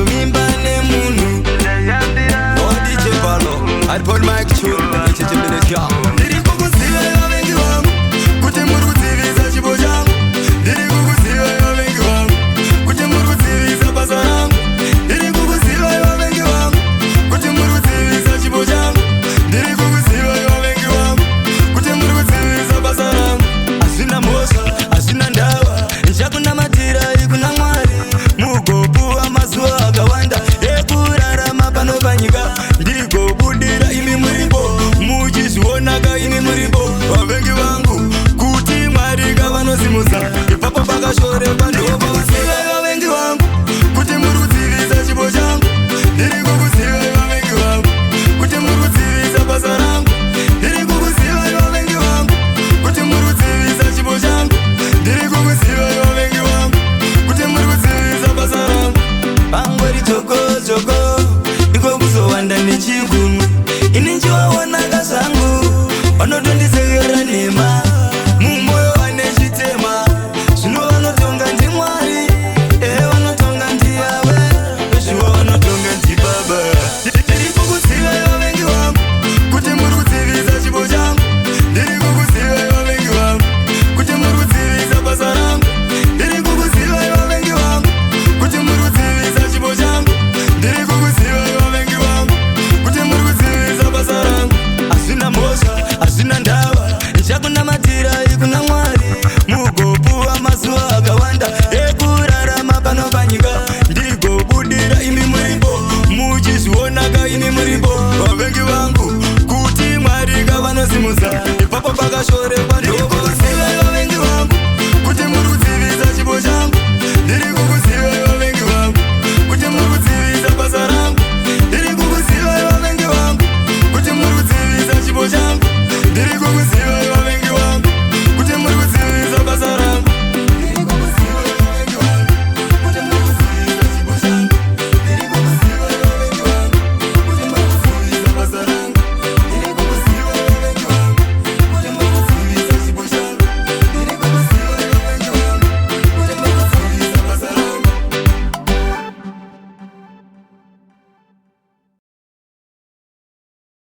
kutomimba nemunhu DJ Palo aripon Mike Chun nechechembeleka ndiri kukuziva iva vengi vangu kuti muri kudzivisa chipo changu ndiri kukuziva iva vengi vangu kuti muri kudzivisa basa rangu ndiri kukuziva iva vengi vangu kuti muri kudzivisa chipo changu ndiri kukuziva iva vengi vangu kuti muri kudzivisa basa rangu hazvina mhosva hazvina ndava ndichakunamatira ikuna Mwari mugopuwa mazuva akawanda ekurarama pano panyika ndigobudira imi muripo muchizvionaka imi muripo vavengi vangu kuti Mwari kavanosimusa ipapo pakashoreka ndopakuziva vavengi vangu kuti muri kudzivisa chipo changu ndiri kukuziva vavengi vangu kuti muri kudzivisa basa rangu ndiri kukuziva vavengi vangu kuti muri kudzivisa chipo changu ndiri kukuziva vavengi vangu kuti muri kudzivisa basa rangu pangori chokochoko iko kuzowanda nechigunwe ini nchiwaonaka zvangu vanotondisekera nhema mumwoyo vane chitema zvino vanotonga ndiMwari vanotonga ndiyave zvivo vanotonga ndibaba ndiri kukuziva vavengi vangu kuti muri kudzivisa chipo changu ndiri kukuziva vavengi vangu kuti muri kudzivisa basa rangu ndiri kukuziva vavengi vangu kuti muri kudzivisa chipo changu ndiri kukuziva vavengi vangu kuti muri kudzivisa basa rangu hazvina mhosva hazvina ndava ndichakunamatira ikuna Mwari mugopuwa mazuva akawanda ekurarama pano panyika ndigobudira imi muripo muchizvionaka imi muripo vavengi vangu kuti Mwari kavanosimusa ipapo pakashoreka